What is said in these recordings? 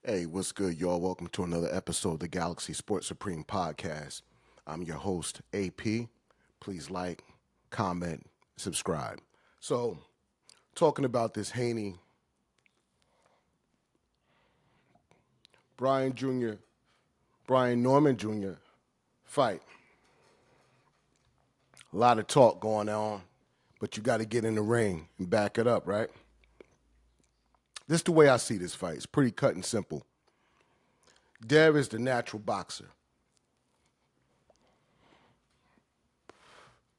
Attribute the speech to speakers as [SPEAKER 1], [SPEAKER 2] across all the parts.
[SPEAKER 1] Hey, what's good, y'all? Welcome to another episode of the Galaxy Sports Supreme Podcast. I'm your host, AP. Please like, comment, subscribe. So, talking about this Haney, Brian Jr., Brian Norman Jr. fight. A lot of talk going on, but you got to get in the ring and back it up, right? This is the way I see this fight. It's pretty cut and simple. Dev is the natural boxer.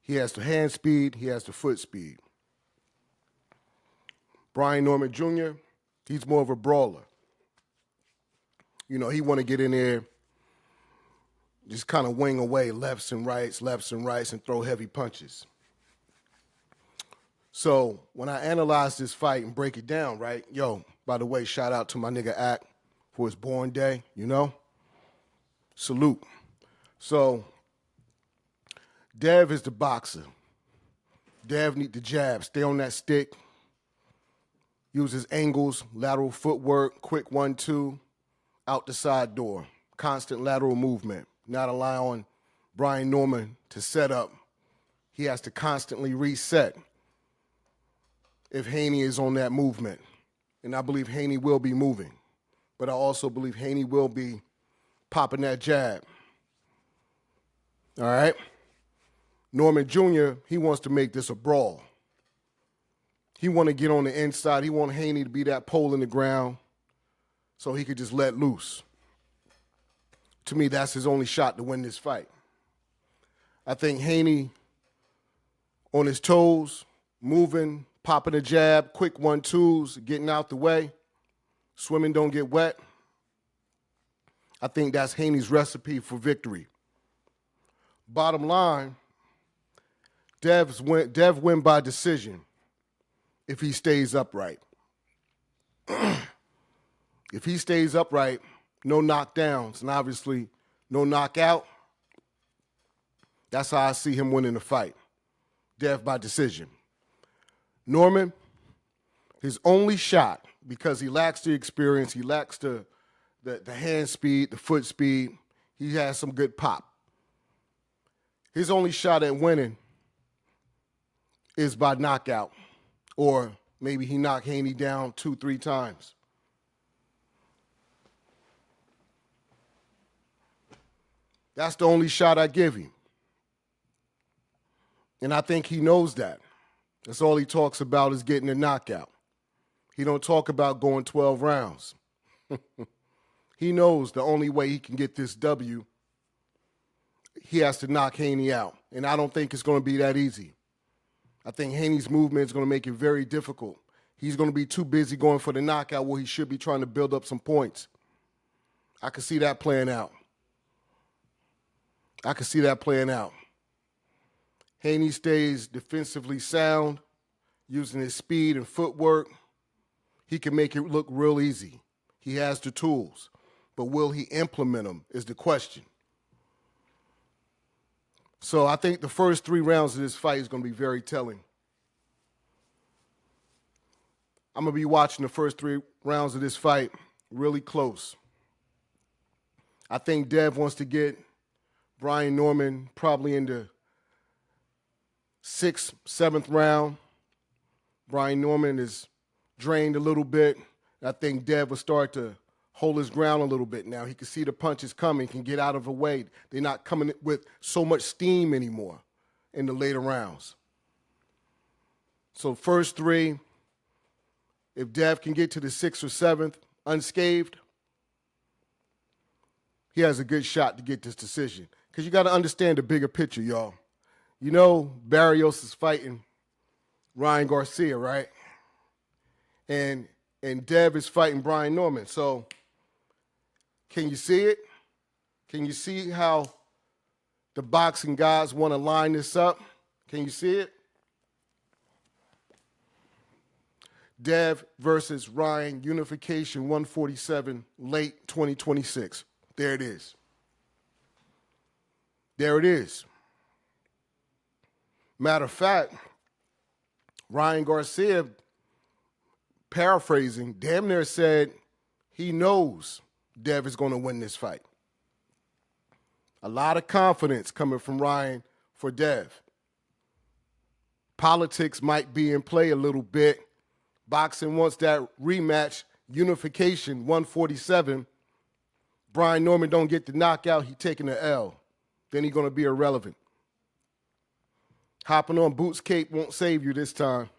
[SPEAKER 1] He has the hand speed, he has the foot speed. Brian Norman Jr., he's more of a brawler. You know, he want to get in there, just kind of wing away lefts and rights, and throw heavy punches. So when I analyze this fight and break it down, right, by the way, shout out to my nigga Ack for his born day, salute. So Dev is the boxer. Dev need the jab, stay on that stick, uses angles, lateral footwork, quick 1-2, out the side door, constant lateral movement, not allowing Brian Norman to set up. He has to constantly reset if Haney is on that movement. And I believe Haney will be moving. But I also believe Haney will be popping that jab. All right? Norman Jr., he wants to make this a brawl. He want to get on the inside. He want Haney to be that pole in the ground so he could just let loose. To me, that's his only shot to win this fight. I think Haney on his toes, moving, popping a jab, quick 1-2s, getting out the way, swimming don't get wet. I think that's Haney's recipe for victory. Bottom line, Dev win by decision if he stays upright. If he stays upright, no knockdowns, and obviously no knockout, that's how I see him winning the fight. Dev by decision. Norman, his only shot, because he lacks the experience, he lacks the hand speed, the foot speed, he has some good pop. His only shot at winning is by knockout, or maybe he knocked Haney down 2-3 times. That's the only shot I give him. And I think he knows that. That's all he talks about is getting a knockout. He don't talk about going 12 rounds. He knows the only way he can get this W, he has to knock Haney out. And I don't think it's going to be that easy. I think Haney's movement is going to make it very difficult. He's going to be too busy going for the knockout where he should be trying to build up some points. I can see that playing out. Haney stays defensively sound, using his speed and footwork. He can make it look real easy. He has the tools. But will he implement them is the question. So I think the first 3 rounds of this fight is going to be very telling. I'm going to be watching the first 3 rounds of this fight really close. I think Dev wants to get Brian Norman probably in the 6th, 7th round. Brian Norman is drained a little bit. I think Dev will start to hold his ground a little bit now. He can see the punches coming, can get out of the way. They're not coming with so much steam anymore in the later rounds. So first 3, if Dev can get to the 6th or 7th unscathed, he has a good shot to get this decision. Because you got to understand the bigger picture, y'all. You know Barrios is fighting Ryan Garcia, right? And Dev is fighting Brian Norman. So can you see it? Can you see how the boxing guys want to line this up? Can you see it? Dev versus Ryan, Unification 147, late 2026. There it is. There it is. Matter of fact, Ryan Garcia, paraphrasing, damn near said He knows Dev is going to win this fight. A lot of confidence coming from Ryan for Dev. Politics might be in play a little bit. Boxing wants that rematch, unification, 147. Brian Norman don't get the knockout, he taking the L. Then he's going to be irrelevant. Hopping on Boots Cape won't save you this time.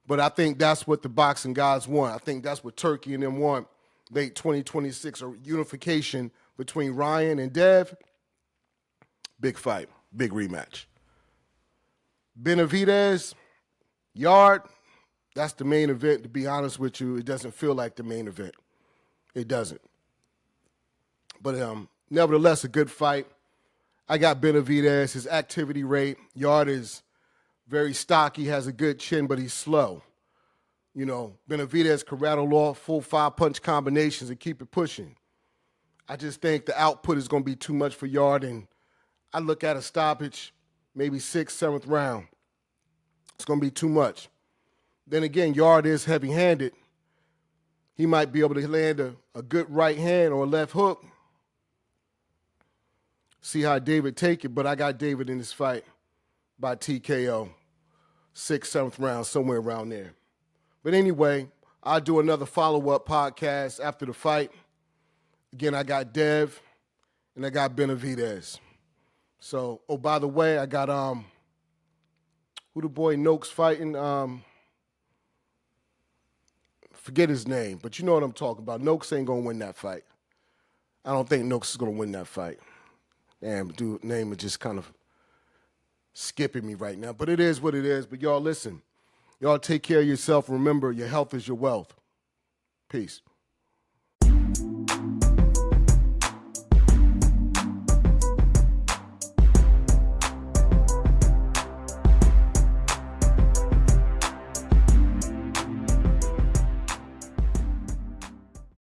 [SPEAKER 1] But I think that's what the boxing guys want. I think that's what Turkey and them want late 2026, a unification between Ryan and Dev. Big fight, big rematch. Benavidez, Yard, that's the main event. To be honest with you, it doesn't feel like the main event. It doesn't. But nevertheless, a good fight. I got Benavidez, his activity rate. Yard is very stocky, has a good chin, but he's slow. You know, Benavidez could rattle off full 5-punch combinations and keep it pushing. I just think the output is going to be too much for Yard, and I look at a stoppage, maybe 6th, 7th round. It's going to be too much. Then again, Yard is heavy-handed. He might be able to land a good right hand or a left hook. See how David take it, but I got David in this fight by TKO. 6th, 7th round, somewhere around there. But anyway, I'll do another follow-up podcast after the fight. Again, I got Dev and I got Benavidez. So, oh, by the way, I got who the boy Noakes fighting? Forget his name, but you know what I'm talking about. Noakes ain't gonna win that fight. I don't think Noakes is gonna win that fight. Damn, dude, name is just kind of skipping me right now. But it is what it is. But y'all listen. Y'all take care of yourself. Remember, your health is your wealth. Peace.